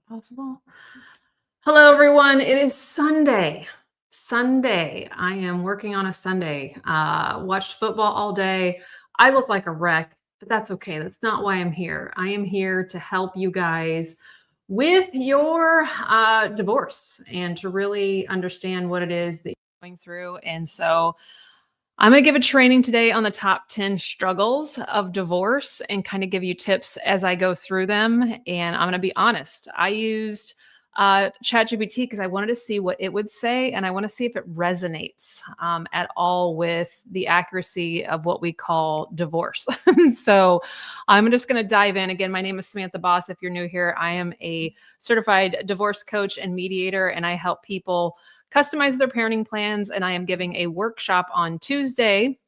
Possible. Hello, everyone. It is Sunday. Sunday. I am working on a Sunday. Watched football all day. I look like a wreck, but that's okay. That's not why I'm here. I am here to help you guys with your divorce and to really understand what it is that you're going through. And so I'm going to give a training today on the top 10 struggles of divorce and kind of give you tips as I go through them. And I'm going to be honest, I used ChatGPT because I wanted to see what it would say and I want to see if it resonates at all with the accuracy of what we call divorce. So I'm just going to dive in. Again, my name is Samantha Boss. If you're new here, I am a certified divorce coach and mediator, and I help people customize their parenting plans. And I am giving a workshop on Tuesday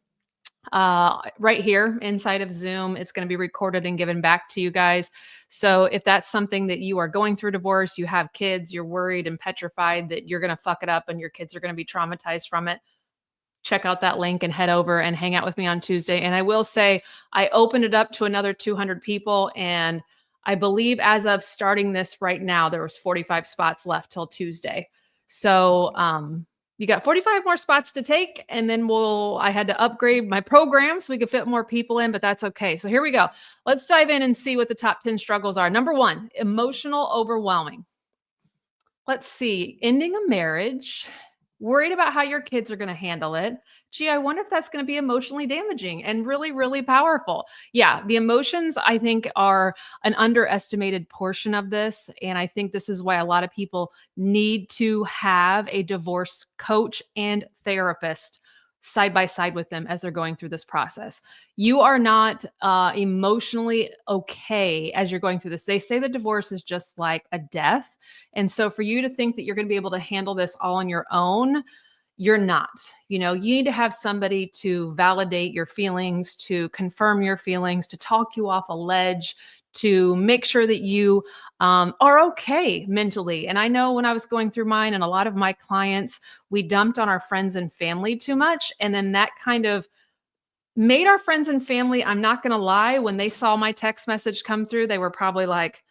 right here inside of Zoom. It's going to be recorded and given back to you guys. So if that's something that you are going through divorce, you have kids, you're worried and petrified that you're going to fuck it up and your kids are going to be traumatized from it, check out that link and head over and hang out with me on Tuesday. And I will say, I opened it up to another 200 people. And I believe as of starting this right now, there was 45 spots left till Tuesday. So you got 45 more spots to take. And then I had to upgrade my program so we could fit more people in, but that's okay. So here we go. Let's dive in and see what the top 10 struggles are. Number one, emotional overwhelming. Let's see, ending a marriage, worried about how your kids are going to handle it. Gee, I wonder if that's going to be emotionally damaging and really, really powerful. Yeah, the emotions, I think, are an underestimated portion of this. And I think this is why a lot of people need to have a divorce coach and therapist side by side with them as they're going through this process. You are not emotionally okay as you're going through this. They say that divorce is just like a death. And so for you to think that you're going to be able to handle this all on your own, you're not. You need to have somebody to validate your feelings, to confirm your feelings, to talk you off a ledge, to make sure that you are okay mentally. And I know when I was going through mine and a lot of my clients, we dumped on our friends and family too much. And then that kind of made our friends and family, I'm not going to lie, when they saw my text message come through, they were probably like,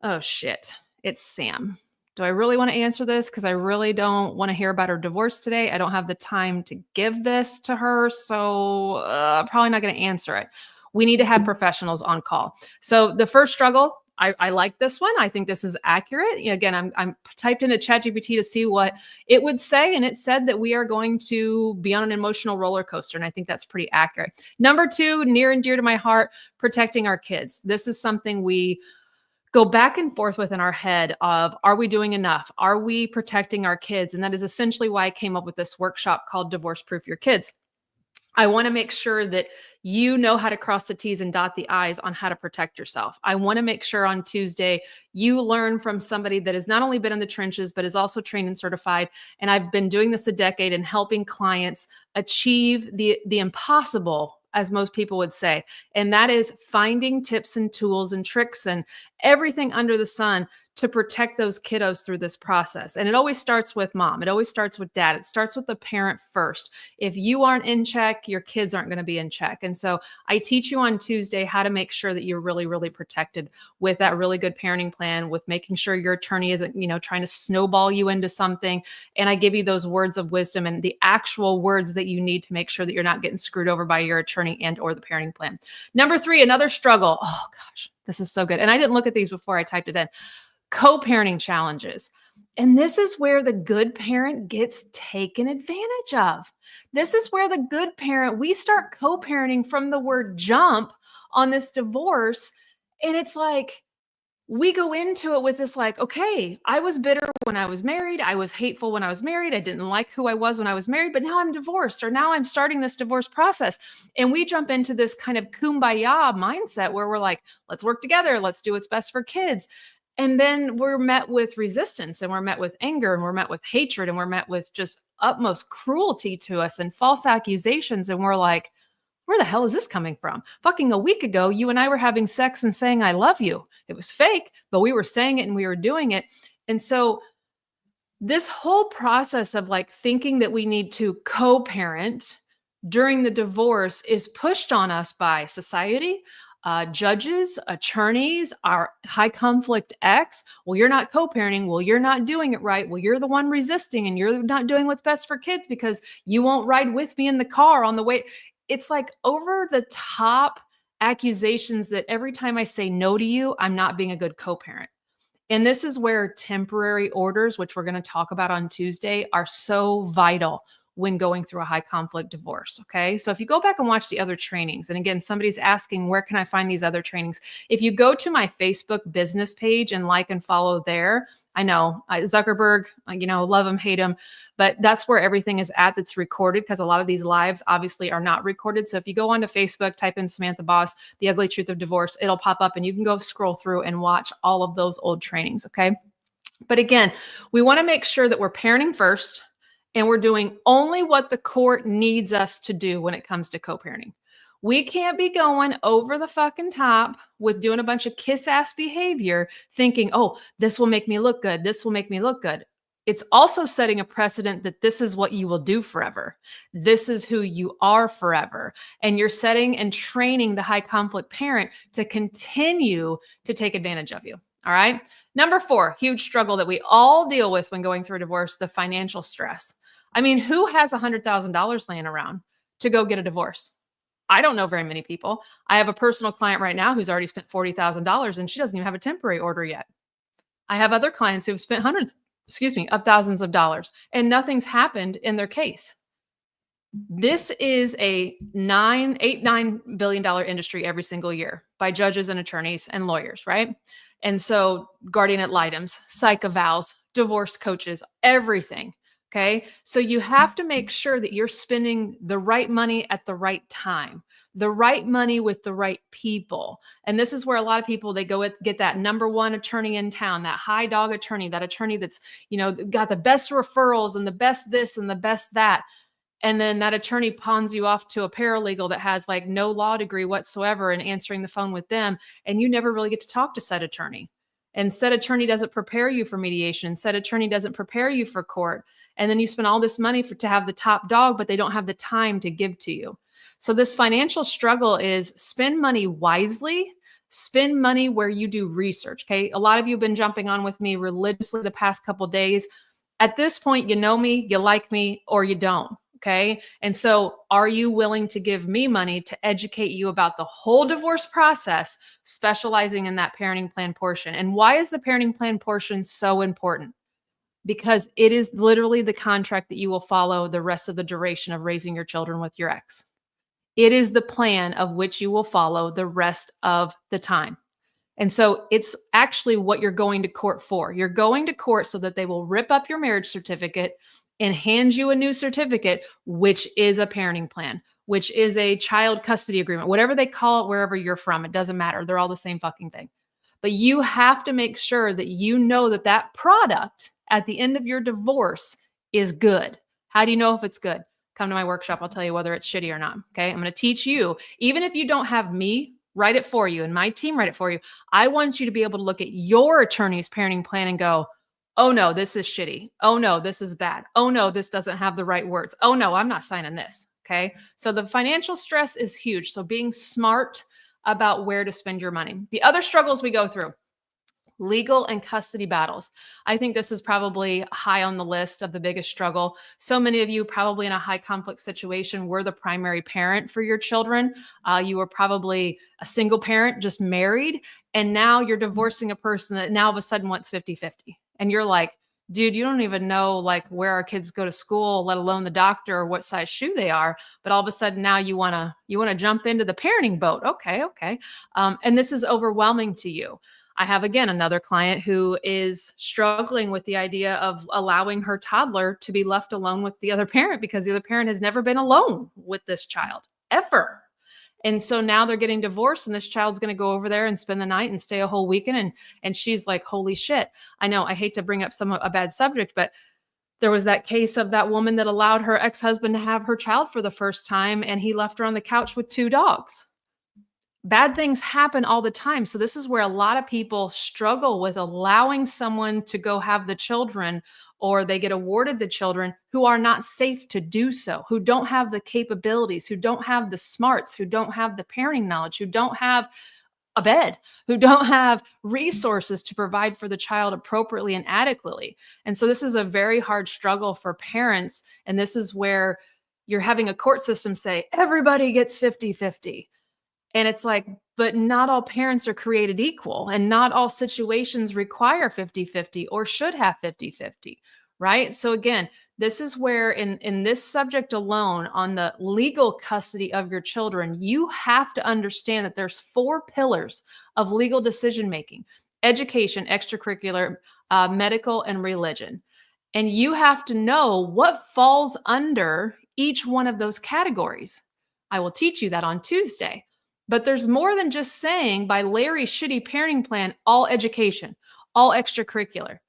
oh shit, it's Sam. Do I really want to answer this? Because I really don't want to hear about her divorce today. I don't have the time to give this to her. So probably not going to answer it. We need to have professionals on call. So the first struggle, I like this one. I think this is accurate. Again, I'm typed into ChatGPT to see what it would say. And it said that we are going to be on an emotional roller coaster. And I think that's pretty accurate. Number two, near and dear to my heart, protecting our kids. This is something we go back and forth within our head of, are we doing enough? Are we protecting our kids? And that is essentially why I came up with this workshop called Divorce Proof Your Kids. I want to make sure that you know how to cross the T's and dot the I's on how to protect yourself. I want to make sure on Tuesday you learn from somebody that has not only been in the trenches, but is also trained and certified. And I've been doing this a decade and helping clients achieve the impossible, as most people would say. And that is finding tips and tools and tricks and everything under the sun to protect those kiddos through this process. And it always starts with mom. It always starts with dad. It starts with the parent first. If you aren't in check, your kids aren't going to be in check. And so I teach you on Tuesday how to make sure that you're really, really protected with that really good parenting plan, with making sure your attorney isn't, trying to snowball you into something. And I give you those words of wisdom and the actual words that you need to make sure that you're not getting screwed over by your attorney and or the parenting plan. Number three, another struggle. Oh gosh, this is so good. And I didn't look at these before I typed it in. Co-parenting challenges. And this is where the good parent gets taken advantage of. This is where the good parent, we start co-parenting from the word jump on this divorce. And it's like, we go into it with this like, okay, I was bitter when I was married. I was hateful when I was married. I didn't like who I was when I was married, but now I'm divorced, or now I'm starting this divorce process. And we jump into this kind of kumbaya mindset where we're like, let's work together. Let's do what's best for kids. And then we're met with resistance, and we're met with anger, and we're met with hatred, and we're met with just utmost cruelty to us and false accusations. And we're like, where the hell is this coming from? Fucking a week ago, you and I were having sex and saying, I love you. It was fake, but we were saying it and we were doing it. And so this whole process of like thinking that we need to co-parent during the divorce is pushed on us by society, judges, attorneys, our high conflict ex. Well, you're not co-parenting. Well, you're not doing it right. Well, you're the one resisting and you're not doing what's best for kids because you won't ride with me in the car on the way. It's like over the top accusations that every time I say no to you, I'm not being a good co-parent. And this is where temporary orders, which we're going to talk about on Tuesday, are so vital when going through a high conflict divorce. Okay. So if you go back and watch the other trainings, and again, somebody's asking, where can I find these other trainings? If you go to my Facebook business page and like and follow there, I know Zuckerberg, love him, hate him, but that's where everything is at that's recorded because a lot of these lives obviously are not recorded. So if you go onto Facebook, type in Samantha Boss, The Ugly Truth of Divorce, it'll pop up and you can go scroll through and watch all of those old trainings. Okay. But again, we want to make sure that we're parenting first and we're doing only what the court needs us to do when it comes to co-parenting. We can't be going over the fucking top with doing a bunch of kiss-ass behavior thinking, oh, this will make me look good. This will make me look good. It's also setting a precedent that this is what you will do forever. This is who you are forever. And you're setting and training the high conflict parent to continue to take advantage of you. All right. Number 4, huge struggle that we all deal with when going through a divorce, the financial stress. I mean, who has $100,000 laying around to go get a divorce? I don't know very many people. I have a personal client right now who's already spent $40,000 and she doesn't even have a temporary order yet. I have other clients who've spent hundreds, of thousands of dollars and nothing's happened in their case. This is a $9 billion industry every single year by judges and attorneys and lawyers, right? And so guardian ad litems, psych evals, divorce coaches, everything. Okay. So you have to make sure that you're spending the right money at the right time, the right money with the right people. And this is where a lot of people, they go get that number one attorney in town, that high dog attorney, that attorney that's, got the best referrals and the best this and the best that. And then that attorney pawns you off to a paralegal that has like no law degree whatsoever and answering the phone with them. And you never really get to talk to said attorney. And said attorney doesn't prepare you for mediation. Said attorney doesn't prepare you for court. And then you spend all this money to have the top dog, but they don't have the time to give to you. So this financial struggle is spend money wisely, spend money where you do research. Okay. A lot of you have been jumping on with me religiously the past couple of days. At this point, you know me, you like me, or you don't. Okay. And so are you willing to give me money to educate you about the whole divorce process, specializing in that parenting plan portion? And why is the parenting plan portion so important? Because it is literally the contract that you will follow the rest of the duration of raising your children with your ex. It is the plan of which you will follow the rest of the time. And so it's actually what you're going to court for. You're going to court so that they will rip up your marriage certificate and hand you a new certificate, which is a parenting plan, which is a child custody agreement, whatever they call it, wherever you're from. It doesn't matter. They're all the same fucking thing. But you have to make sure that you know that that product at the end of your divorce is good. How do you know if it's good? Come to my workshop. I'll tell you whether it's shitty or not. Okay. I'm going to teach you, even if you don't have me write it for you and my team write it for you. I want you to be able to look at your attorney's parenting plan and go, oh no, this is shitty. Oh no, this is bad. Oh no, this doesn't have the right words. Oh no, I'm not signing this. Okay. So the financial stress is huge. So being smart about where to spend your money. The other struggles we go through, legal and custody battles. I think this is probably high on the list of the biggest struggle. So many of you probably in a high conflict situation were the primary parent for your children. You were probably a single parent, just married. And now you're divorcing a person that now all of a sudden wants 50-50. And you're like, dude, you don't even know like where our kids go to school, let alone the doctor or what size shoe they are. But all of a sudden now you want to jump into the parenting boat. Okay. And this is overwhelming to you. I have, again, another client who is struggling with the idea of allowing her toddler to be left alone with the other parent because the other parent has never been alone with this child ever. And so now they're getting divorced and this child's going to go over there and spend the night and stay a whole weekend. And she's like, holy shit. I know I hate to bring up a bad subject, but there was that case of that woman that allowed her ex-husband to have her child for the first time. And he left her on the couch with 2 dogs. Bad things happen all the time. So this is where a lot of people struggle with allowing someone to go have the children, or they get awarded the children who are not safe to do so, who don't have the capabilities, who don't have the smarts, who don't have the parenting knowledge, who don't have a bed, who don't have resources to provide for the child appropriately and adequately. And so this is a very hard struggle for parents. And this is where you're having a court system say everybody gets 50-50. And it's like, but not all parents are created equal, and not all situations require 50-50 or should have 50-50, right? So again, this is where in this subject alone, on the legal custody of your children, you have to understand that there's 4 pillars of legal decision making: education, extracurricular, medical, and religion. And you have to know what falls under each one of those categories. I will teach you that on Tuesday. But there's more than just saying, by Larry's shitty parenting plan, all education, all extracurricular.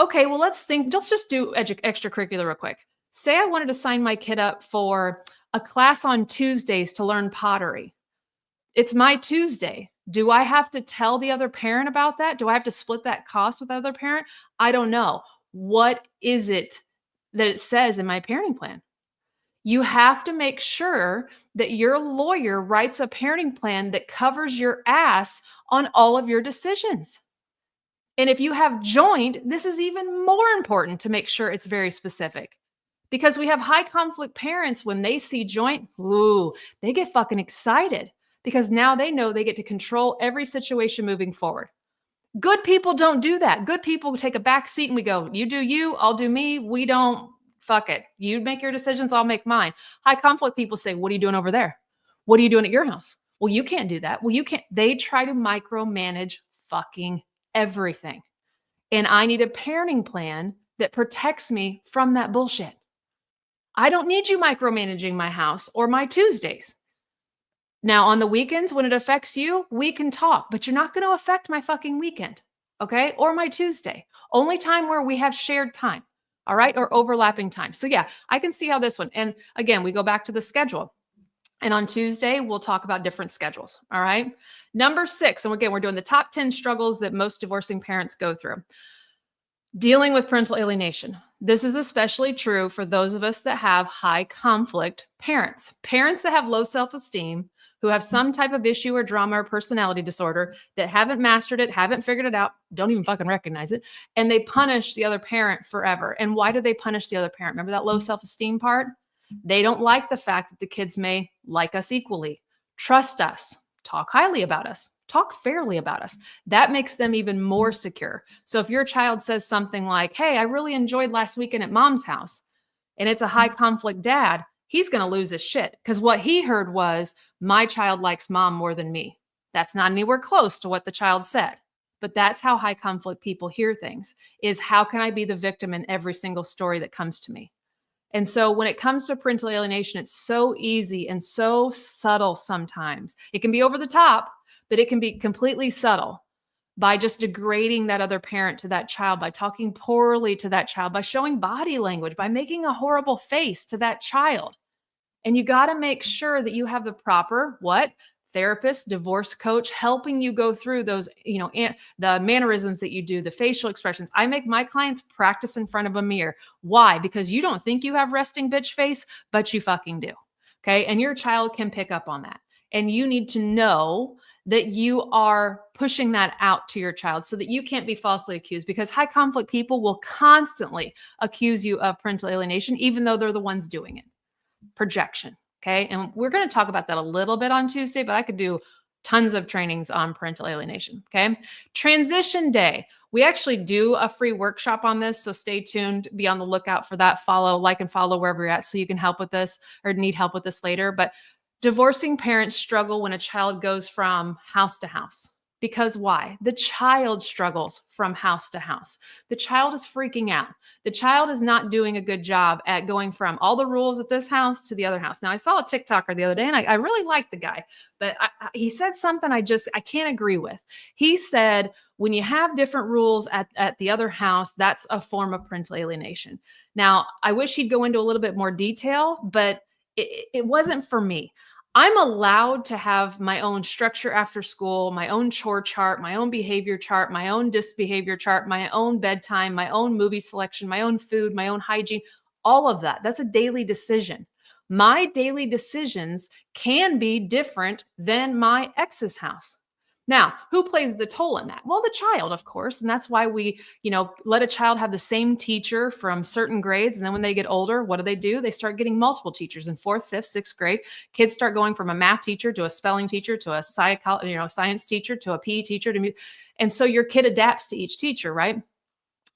Okay, well, let's just do extracurricular real quick. Say I wanted to sign my kid up for a class on Tuesdays to learn pottery. It's my Tuesday. Do I have to tell the other parent about that? Do I have to split that cost with the other parent? I don't know. What is it that it says in my parenting plan? You have to make sure that your lawyer writes a parenting plan that covers your ass on all of your decisions. And if you have joint, this is even more important to make sure it's very specific, because we have high conflict parents. When they see joint, ooh, they get fucking excited, because now they know they get to control every situation moving forward. Good people don't do that. Good people take a back seat and we go, you do you, I'll do me. We don't. Fuck it. You make your decisions, I'll make mine. High conflict people say, what are you doing over there? What are you doing at your house? Well, you can't do that. Well, you can't. They try to micromanage fucking everything. And I need a parenting plan that protects me from that bullshit. I don't need you micromanaging my house or my Tuesdays. Now, on the weekends, when it affects you, we can talk, but you're not going to affect my fucking weekend, okay? Or my Tuesday. Only time where we have shared time. All right. Or overlapping time. So yeah, I can see how this one. And again, we go back to the schedule. And on Tuesday, we'll talk about different schedules. All right. Number 6. And again, we're doing the top 10 struggles that most divorcing parents go through. Dealing with parental alienation. This is especially true for those of us that have high conflict parents. Parents that have low self-esteem, who have some type of issue or drama or personality disorder, that haven't mastered it, haven't figured it out, don't even fucking recognize it, and they punish the other parent forever. And why do they punish the other parent? Remember that low self-esteem part? They don't like the fact that the kids may like us equally, trust us, talk highly about us, talk fairly about us. That makes them even more secure. So if your child says something like, hey, I really enjoyed last weekend at mom's house, and it's a high conflict dad, he's going to lose his shit, because what he heard was, my child likes mom more than me. That's not anywhere close to what the child said. But that's how high conflict people hear things, is how can I be the victim in every single story that comes to me? And so when it comes to parental alienation, it's so easy and so subtle sometimes. It can be over the top, but it can be completely subtle, by just degrading that other parent to that child, by talking poorly to that child, by showing body language, by making a horrible face to that child. And you got to make sure that you have the proper therapist, divorce coach, helping you go through those, the mannerisms that you do, the facial expressions. I make my clients practice in front of a mirror. Why? Because you don't think you have resting bitch face, but you fucking do. Okay. And your child can pick up on that. And you need to know that you are pushing that out to your child so that you can't be falsely accused, because high conflict people will constantly accuse you of parental alienation, even though they're the ones doing it. Projection. Okay. And we're going to talk about that a little bit on Tuesday, but I could do tons of trainings on parental alienation. Okay. Transition day. We actually do a free workshop on this. So stay tuned, be on the lookout for that. Like and follow wherever you're at, so you can help with this or need help with this later. But divorcing parents struggle when a child goes from house to house. Because why? The child struggles from house to house. The child is freaking out. The child is not doing a good job at going from all the rules at this house to the other house. Now, I saw a TikToker the other day, and I really liked the guy, but he said something I can't agree with. He said, when you have different rules at the other house, that's a form of parental alienation. Now, I wish he'd go into a little bit more detail, but it wasn't for me. I'm allowed to have my own structure after school, my own chore chart, my own behavior chart, my own disbehavior chart, my own bedtime, my own movie selection, my own food, my own hygiene, all of that. That's a daily decision. My daily decisions can be different than my ex's house. Now, who plays the toll in that? Well, the child, of course. And that's why we, let a child have the same teacher from certain grades. And then when they get older, what do? They start getting multiple teachers in fourth, fifth, sixth grade. Kids start going from a math teacher to a spelling teacher to a science teacher to a PE teacher and so your kid adapts to each teacher, right?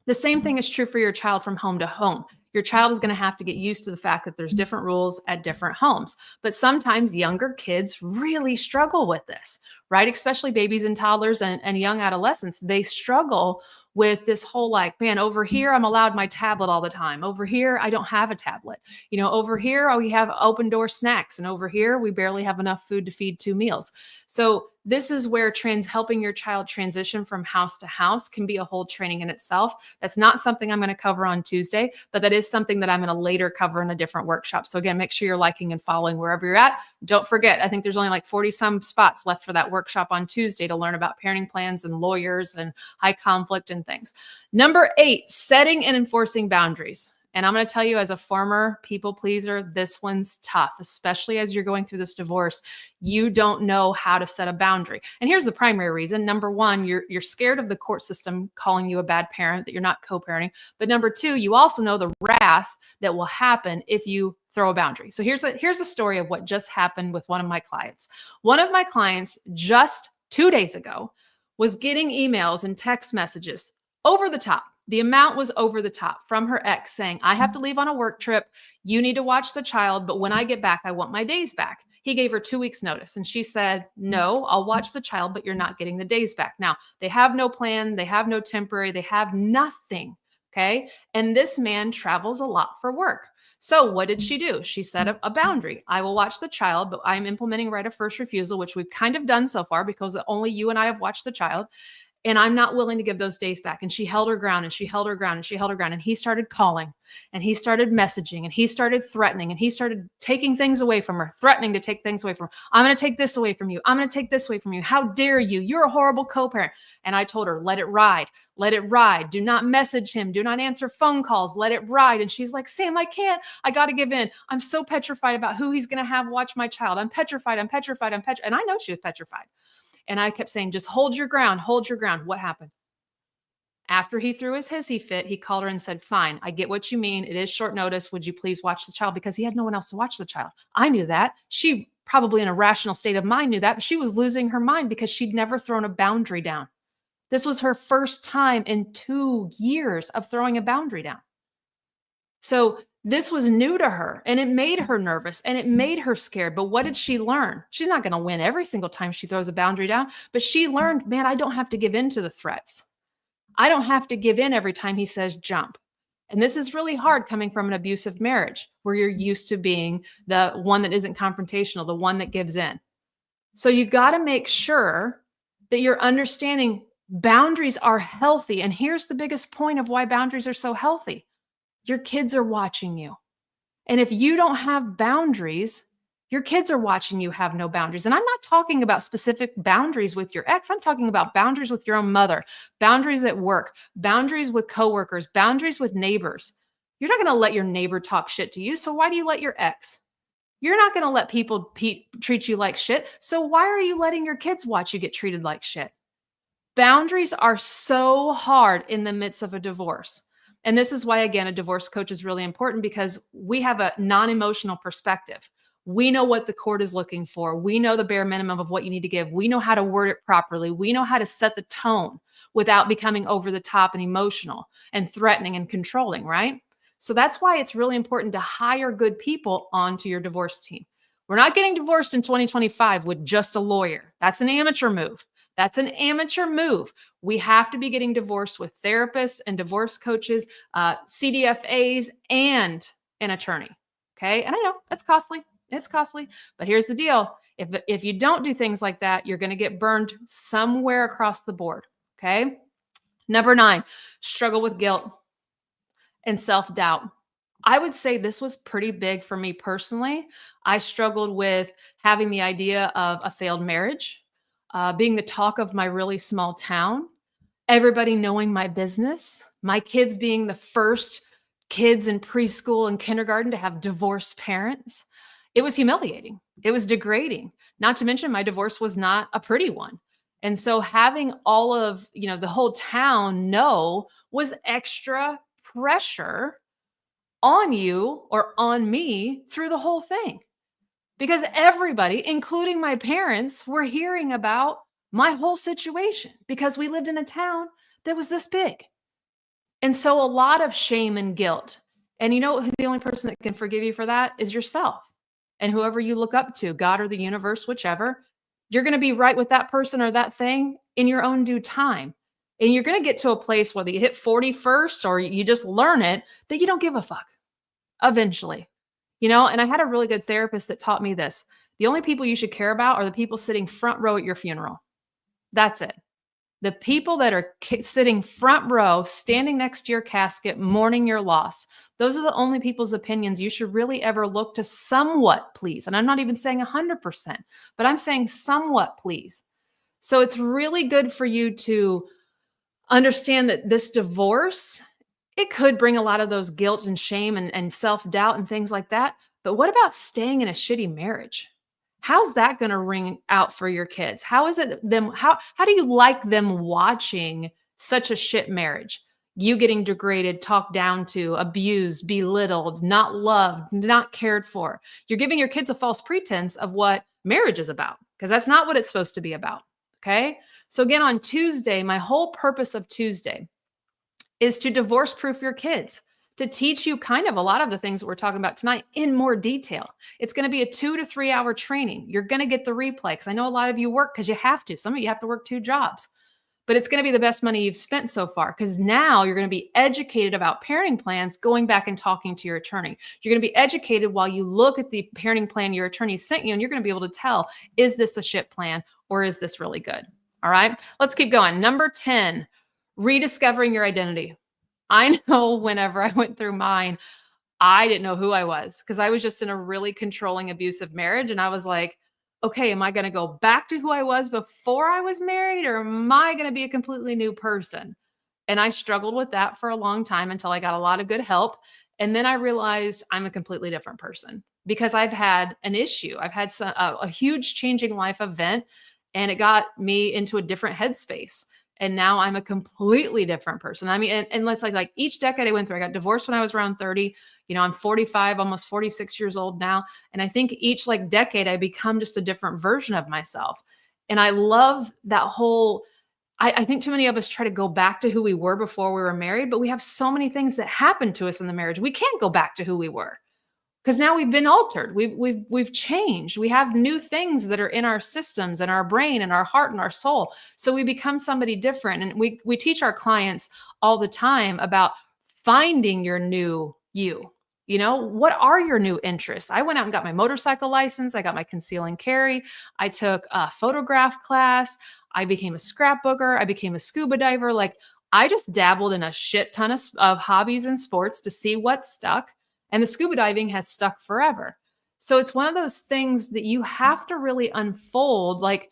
The same thing is true for your child from home to home. Your child is going to have to get used to the fact that there's different rules at different homes. But sometimes younger kids really struggle with this, right? Especially babies and toddlers and young adolescents. They struggle with this whole like, man, over here, I'm allowed my tablet all the time. Over here, I don't have a tablet. Over here, we have open door snacks. And over here, we barely have enough food to feed 2 meals. So this is where helping your child transition from house to house can be a whole training in itself. That's not something I'm going to cover on Tuesday, but that is something that I'm going to later cover in a different workshop. So again, make sure you're liking and following wherever you're at. Don't forget, I think there's only like 40 some spots left for that workshop on Tuesday to learn about parenting plans and lawyers and high conflict and things. Number 8, setting and enforcing boundaries. And I'm going to tell you, as a former people pleaser, this one's tough, especially as you're going through this divorce. You don't know how to set a boundary. And here's the primary reason. Number 1, you're scared of the court system calling you a bad parent, that you're not co-parenting. But number 2, you also know the wrath that will happen if you throw a boundary. So here's a story of what just happened with one of my clients. One of my clients just 2 days ago was getting emails and text messages over the top. The amount was over the top from her ex saying, I have to leave on a work trip. You need to watch the child. But when I get back, I want my days back. He gave her 2 weeks notice. And she said, no, I'll watch the child, but you're not getting the days back. Now, they have no plan. They have no temporary. They have nothing. Okay. And this man travels a lot for work. So what did she do? She set up a boundary. I will watch the child, but I'm implementing right of first refusal, which we've kind of done so far because only you and I have watched the child. And I'm not willing to give those days back. And she held her ground and she held her ground and she held her ground. And he started calling and he started messaging and he started threatening and he started taking things away from her, threatening to take things away from her. I'm going to take this away from you. I'm going to take this away from you. How dare you? You're a horrible co-parent. And I told her, let it ride. Let it ride. Do not message him. Do not answer phone calls. Let it ride. And she's like, Sam, I can't. I got to give in. I'm so petrified about who he's going to have watch my child. I'm petrified. I'm petrified. I'm petrified. And I know she was petrified. And I kept saying, just hold your ground, hold your ground. What happened? After he threw his hissy fit, he called her and said, fine, I get what you mean. It is short notice. Would you please watch the child? Because he had no one else to watch the child. I knew that. She probably in a rational state of mind knew that, but she was losing her mind because she'd never thrown a boundary down. This was her first time in 2 years of throwing a boundary down. So this was new to her and it made her nervous and it made her scared. But what did she learn? She's not going to win every single time she throws a boundary down, but she learned, man, I don't have to give in to the threats. I don't have to give in every time he says jump. And this is really hard coming from an abusive marriage where you're used to being the one that isn't confrontational, the one that gives in. So you got to make sure that you're understanding boundaries are healthy. And here's the biggest point of why boundaries are so healthy. Your kids are watching you. And if you don't have boundaries, your kids are watching you have no boundaries. And I'm not talking about specific boundaries with your ex. I'm talking about boundaries with your own mother, boundaries at work, boundaries with coworkers, boundaries with neighbors. You're not going to let your neighbor talk shit to you. So why do you let your ex? You're not going to let people treat you like shit. So why are you letting your kids watch you get treated like shit? Boundaries are so hard in the midst of a divorce. And this is why, again, a divorce coach is really important because we have a non-emotional perspective. We know what the court is looking for. We know the bare minimum of what you need to give. We know how to word it properly. We know how to set the tone without becoming over the top and emotional and threatening and controlling, right? So that's why it's really important to hire good people onto your divorce team. We're not getting divorced in 2025 with just a lawyer. That's an amateur move. That's an amateur move. We have to be getting divorced with therapists and divorce coaches, CDFAs, and an attorney. Okay. And I know that's costly. It's costly. But here's the deal. If you don't do things like that, you're going to get burned somewhere across the board. Okay. Number 9, struggle with guilt and self-doubt. I would say this was pretty big for me personally. I struggled with having the idea of a failed marriage, being the talk of my really small town, everybody knowing my business, my kids being the first kids in preschool and kindergarten to have divorced parents. It was humiliating. It was degrading. Not to mention my divorce was not a pretty one. And so having all of, the whole town know was extra pressure on you or on me through the whole thing because everybody, including my parents, were hearing about my whole situation because we lived in a town that was this big. And so a lot of shame and guilt. And the only person that can forgive you for that is yourself. And whoever you look up to, God or the universe, whichever, you're going to be right with that person or that thing in your own due time. And you're going to get to a place, whether you hit 40 first or you just learn it, that you don't give a fuck eventually. And I had a really good therapist that taught me this. The only people you should care about are the people sitting front row at your funeral. That's it. The people that are sitting front row, standing next to your casket, mourning your loss. Those are the only people's opinions you should really ever look to somewhat please. And I'm not even saying 100%, but I'm saying somewhat please. So it's really good for you to understand that this divorce, it could bring a lot of those guilt and shame and self-doubt and things like that. But what about staying in a shitty marriage? How's that going to ring out for your kids? How is it them? How do you like them watching such a shit marriage? You getting degraded, talked down to, abused, belittled, not loved, not cared for. You're giving your kids a false pretense of what marriage is about because that's not what it's supposed to be about. Okay. So again, on Tuesday, my whole purpose of Tuesday is to divorce proof your kids, to teach you kind of a lot of the things that we're talking about tonight in more detail. It's going to be a 2 to 3 hour training. You're going to get the replay because I know a lot of you work because you have to. Some of you have to work 2 jobs, but it's going to be the best money you've spent so far because now you're going to be educated about parenting plans, going back and talking to your attorney. You're going to be educated while you look at the parenting plan your attorney sent you, and you're going to be able to tell, is this a shit plan or is this really good? All right, let's keep going. Number 10, rediscovering your identity. I know whenever I went through mine, I didn't know who I was because I was just in a really controlling, abusive marriage. And I was like, okay, am I going to go back to who I was before I was married, or am I going to be a completely new person? And I struggled with that for a long time until I got a lot of good help. And then I realized I'm a completely different person because I've had an issue. I've had a huge changing life event, and it got me into a different headspace. And now I'm a completely different person. I mean, and let's like each decade I went through, I got divorced when I was around 30. I'm 45, almost 46 years old now. And I think each like decade I become just a different version of myself. And I love that whole, I think too many of us try to go back to who we were before we were married, but we have so many things that happened to us in the marriage. We can't go back to who we were because now we've been altered. We've changed. We have new things that are in our systems and our brain and our heart and our soul. So we become somebody different. And we teach our clients all the time about finding your new you. What are your new interests? I went out and got my motorcycle license. I got my conceal and carry. I took a photograph class. I became a scrapbooker. I became a scuba diver. Like I just dabbled in a shit ton of hobbies and sports to see what stuck. And the scuba diving has stuck forever. So it's one of those things that you have to really unfold. Like,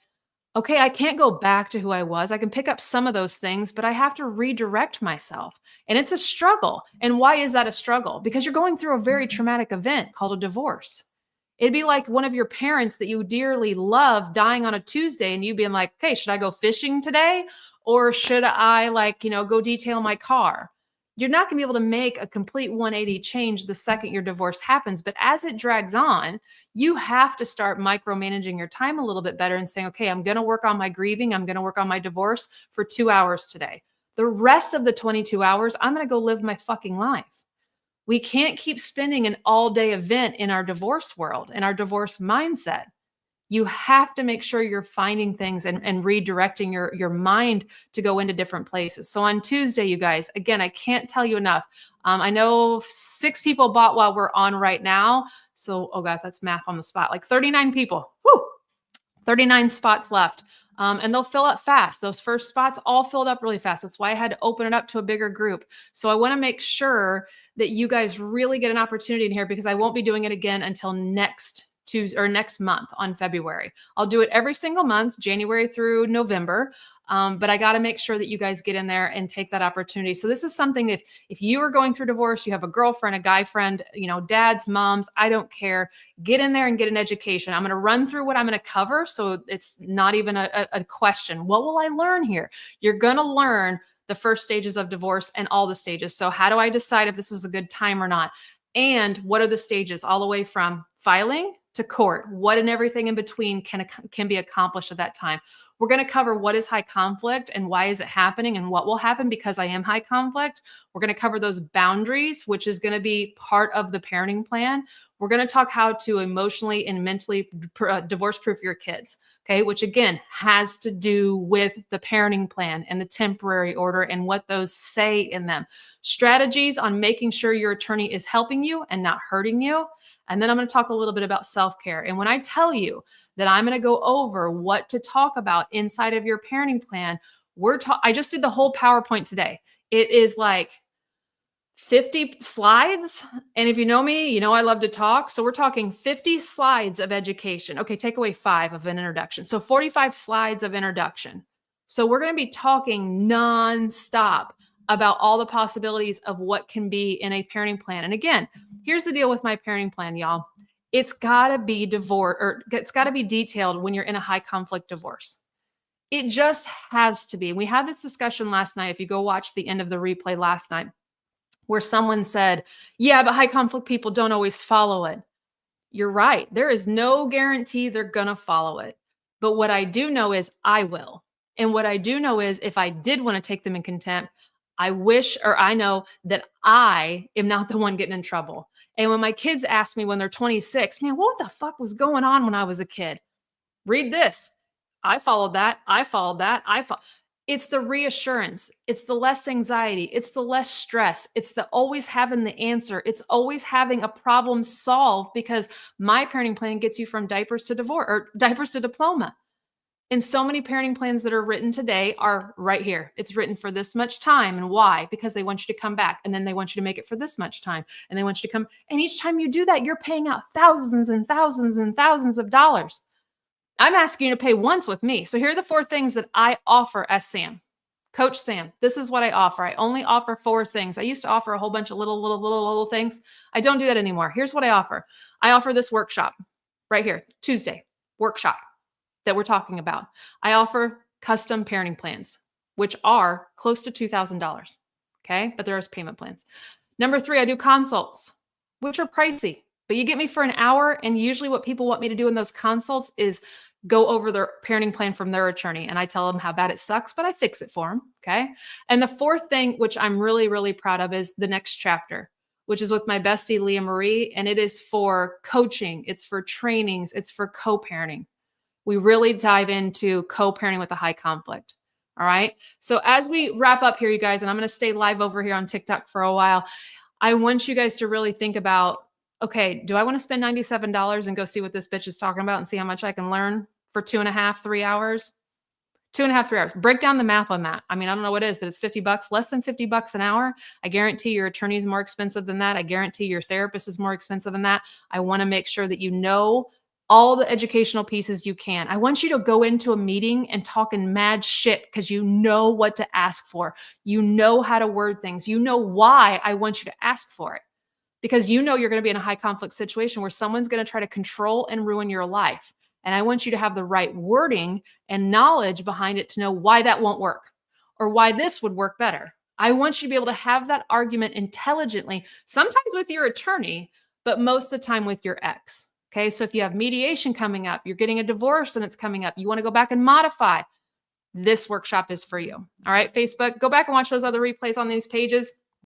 okay, I can't go back to who I was. I can pick up some of those things, but I have to redirect myself. And it's a struggle. And why is that a struggle? Because you're going through a very traumatic event called a divorce. It'd be like one of your parents that you dearly love dying on a Tuesday and you being like, okay, should I go fishing today? Or should I go detail my car? You're not going to be able to make a complete 180 change the second your divorce happens. But as it drags on, you have to start micromanaging your time a little bit better and saying, okay, I'm going to work on my grieving. I'm going to work on my divorce for 2 hours today. The rest of the 22 hours, I'm going to go live my fucking life. We can't keep spending an all-day event in our divorce world, in our divorce mindset. You have to make sure you're finding things and redirecting your mind to go into different places. So on Tuesday, you guys, again, I can't tell you enough. I know 6 people bought while we're on right now. So, oh God, that's math on the spot. Like 39 people. Woo! 39 spots left. And they'll fill up fast. Those first spots all filled up really fast. That's why I had to open it up to a bigger group. So I want to make sure that you guys really get an opportunity in here, because I won't be doing it again until next Tuesday or next month on February. I'll do it every single month, January through November. But I got to make sure that you guys get in there and take that opportunity. So this is something, if you are going through divorce, you have a girlfriend, a guy friend, dads, moms, I don't care. Get in there and get an education. I'm going to run through what I'm going to cover, so it's not even a question. What will I learn here? You're going to learn the first stages of divorce and all the stages. So how do I decide if this is a good time or not? And what are the stages all the way from filing to court? What and everything in between can be accomplished at that time. We're going to cover what is high conflict and why is it happening and what will happen because I am high conflict. We're going to cover those boundaries, which is going to be part of the parenting plan. We're going to talk how to emotionally and mentally divorce proof your kids. Okay. Which again has to do with the parenting plan and the temporary order and what those say in them. Strategies on making sure your attorney is helping you and not hurting you. And then I'm going to talk a little bit about self-care. And when I tell you that I'm going to go over what to talk about inside of your parenting plan, I just did the whole PowerPoint today. It is like 50 slides. And if you know me, you know I love to talk. So we're talking 50 slides of education. Okay, take away 5 of an introduction. So 45 slides of introduction. So we're going to be talking nonstop about all the possibilities of what can be in a parenting plan. And again, here's the deal with my parenting plan, y'all. It's got to be it's got to be detailed when you're in a high conflict divorce. It just has to be. We had this discussion last night. If you go watch the end of the replay last night, where someone said, yeah, but high conflict people don't always follow it. You're right. There is no guarantee they're going to follow it. But what I do know is I will. And what I do know is if I did want to take them in contempt, I know that I am not the one getting in trouble. And when my kids ask me when they're 26, man, what the fuck was going on when I was a kid? Read this. I followed that. It's the reassurance. It's the less anxiety. It's the less stress. It's the always having the answer. It's always having a problem solved, because my parenting plan gets you from diapers to divorce or diapers to diploma. And so many parenting plans that are written today are right here. It's written for this much time. And why? Because they want you to come back, and then they want you to make it for this much time, and they want you to come. And each time you do that, you're paying out thousands and thousands and thousands of dollars. I'm asking you to pay once with me. So here are the 4 things that I offer as Sam. Coach Sam, this is what I offer. I only offer 4 things. I used to offer a whole bunch of little things. I don't do that anymore. Here's what I offer. I offer this workshop right here, Tuesday, workshop that we're talking about. I offer custom parenting plans, which are close to $2,000. Okay. But there's payment plans. Number 3, I do consults, which are pricey, but you get me for an hour. And usually what people want me to do in those consults is go over their parenting plan from their attorney. And I tell them how bad it sucks, but I fix it for them. Okay. And the 4th thing, which I'm really, really proud of, is the next chapter, which is with my bestie, Leah Marie. And it is for coaching. It's for trainings. It's for co-parenting. We really dive into co-parenting with a high conflict. All right. So as we wrap up here, you guys, and I'm going to stay live over here on TikTok for a while, I want you guys to really think about, okay, do I want to spend $97 and go see what this bitch is talking about and see how much I can learn for 2.5, 3 hours? 2.5, 3 hours. Break down the math on that. I mean, I don't know what it is, but it's $50, less than $50 an hour. I guarantee your attorney is more expensive than that. I guarantee your therapist is more expensive than that. I want to make sure that you know all the educational pieces you can. I want you to go into a meeting and talking mad shit because you know what to ask for. You know how to word things. You know why I want you to ask for it, because you know you're going to be in a high conflict situation where someone's going to try to control and ruin your life. And I want you to have the right wording and knowledge behind it to know why that won't work or why this would work better. I want you to be able to have that argument intelligently, sometimes with your attorney, but most of the time with your ex. Okay, so if you have mediation coming up, you're getting a divorce and it's coming up, you want to go back and modify, this workshop is for you. All right, Facebook, go back and watch those other replays on these pages.